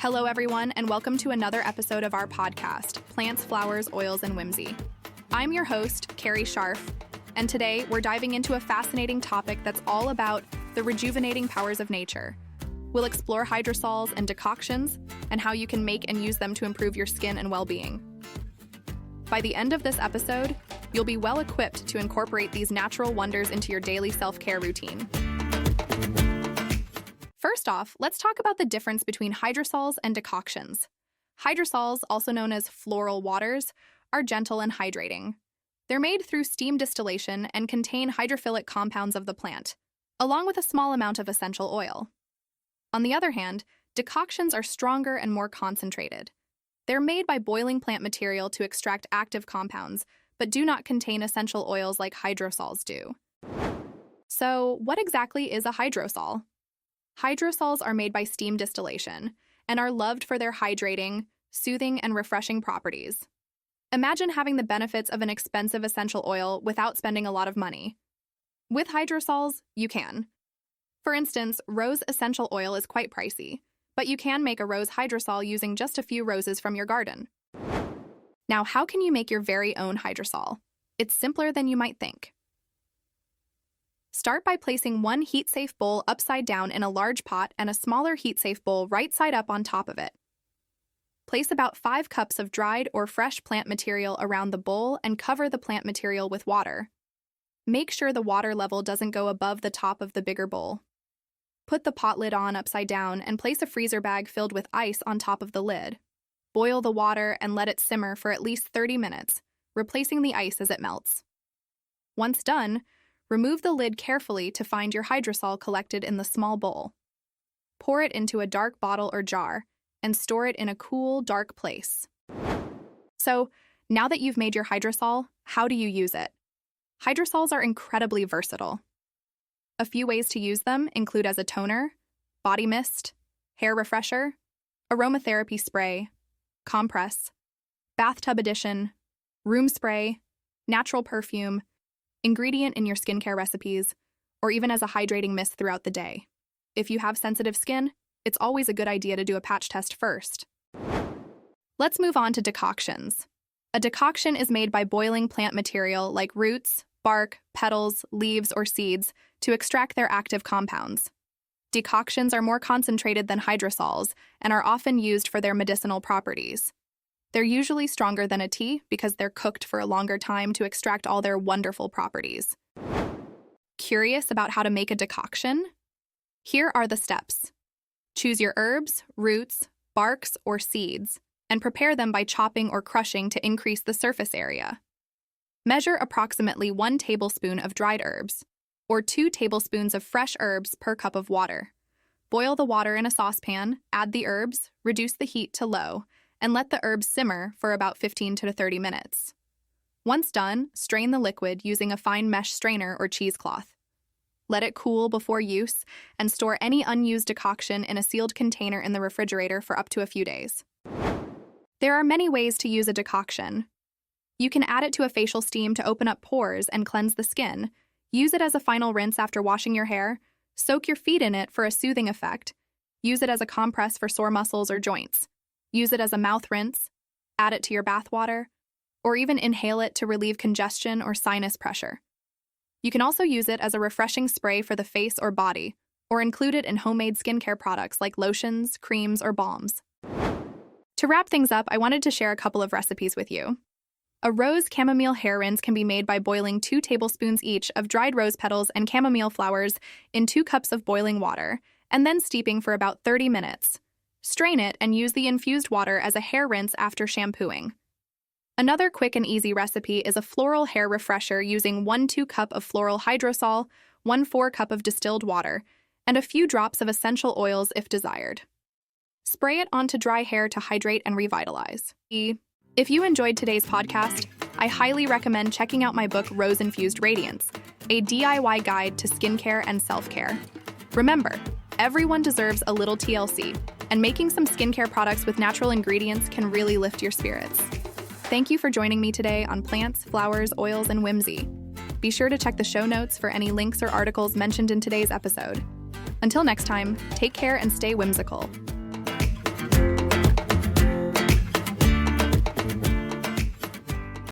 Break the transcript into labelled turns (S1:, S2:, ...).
S1: Hello, everyone, and welcome to another episode of our podcast, Plants, Flowers, Oils, and Whimsy. I'm your host, Carrie Scharf, and today we're diving into a fascinating topic that's all about the rejuvenating powers of nature. We'll explore hydrosols and decoctions and how you can make and use them to improve your skin and well-being. By the end of this episode, you'll be well equipped to incorporate these natural wonders into your daily self-care routine. First off, let's talk about the difference between hydrosols and decoctions. Hydrosols, also known as floral waters, are gentle and hydrating. They're made through steam distillation and contain hydrophilic compounds of the plant, along with a small amount of essential oil. On the other hand, decoctions are stronger and more concentrated. They're made by boiling plant material to extract active compounds, but do not contain essential oils like hydrosols do. So, what exactly is a hydrosol? Hydrosols are made by steam distillation and are loved for their hydrating, soothing, and refreshing properties. Imagine having the benefits of an expensive essential oil without spending a lot of money. With hydrosols, you can. For instance, rose essential oil is quite pricey, but you can make a rose hydrosol using just a few roses from your garden. Now, how can you make your very own hydrosol? It's simpler than you might think. Start by placing one heat-safe bowl upside down in a large pot and a smaller heat-safe bowl right side up on top of it. Place about 5 cups of dried or fresh plant material around the bowl and cover the plant material with water. Make sure the water level doesn't go above the top of the bigger bowl. Put the pot lid on upside down and place a freezer bag filled with ice on top of the lid. Boil the water and let it simmer for at least 30 minutes, replacing the ice as it melts. Once done, remove the lid carefully to find your hydrosol collected in the small bowl. Pour it into a dark bottle or jar and store it in a cool, dark place. So, now that you've made your hydrosol, how do you use it? Hydrosols are incredibly versatile. A few ways to use them include as a toner, body mist, hair refresher, aromatherapy spray, compress, bathtub addition, room spray, natural perfume, ingredient in your skincare recipes, or even as a hydrating mist throughout the day. If you have sensitive skin, it's always a good idea to do a patch test first. Let's move on to decoctions. A decoction is made by boiling plant material like roots, bark, petals, leaves, or seeds to extract their active compounds. Decoctions are more concentrated than hydrosols and are often used for their medicinal properties. They're usually stronger than a tea because they're cooked for a longer time to extract all their wonderful properties. Curious about how to make a decoction? Here are the steps. Choose your herbs, roots, barks, or seeds, and prepare them by chopping or crushing to increase the surface area. Measure approximately 1 tablespoon of dried herbs, or 2 tablespoons of fresh herbs per cup of water. Boil the water in a saucepan, add the herbs, reduce the heat to low, and let the herbs simmer for about 15 to 30 minutes. Once done, strain the liquid using a fine mesh strainer or cheesecloth. Let it cool before use and store any unused decoction in a sealed container in the refrigerator for up to a few days. There are many ways to use a decoction. You can add it to a facial steam to open up pores and cleanse the skin, use it as a final rinse after washing your hair, soak your feet in it for a soothing effect, use it as a compress for sore muscles or joints, use it as a mouth rinse, add it to your bath water, or even inhale it to relieve congestion or sinus pressure. You can also use it as a refreshing spray for the face or body, or include it in homemade skincare products like lotions, creams, or balms. To wrap things up, I wanted to share a couple of recipes with you. A rose chamomile hair rinse can be made by boiling 2 tablespoons each of dried rose petals and chamomile flowers in 2 cups of boiling water, and then steeping for about 30 minutes. Strain it and use the infused water as a hair rinse after shampooing. Another quick and easy recipe is a floral hair refresher using 1/2 cup of floral hydrosol, 1/4 cup of distilled water, and a few drops of essential oils if desired. Spray it onto dry hair to hydrate and revitalize. If you enjoyed today's podcast, I highly recommend checking out my book Rose Infused Radiance, a DIY guide to skincare and self-care. Remember, everyone deserves a little TLC, and making some skincare products with natural ingredients can really lift your spirits. Thank you for joining me today on Plants, Flowers, Oils, and Whimsy. Be sure to check the show notes for any links or articles mentioned in today's episode. Until next time, take care and stay whimsical.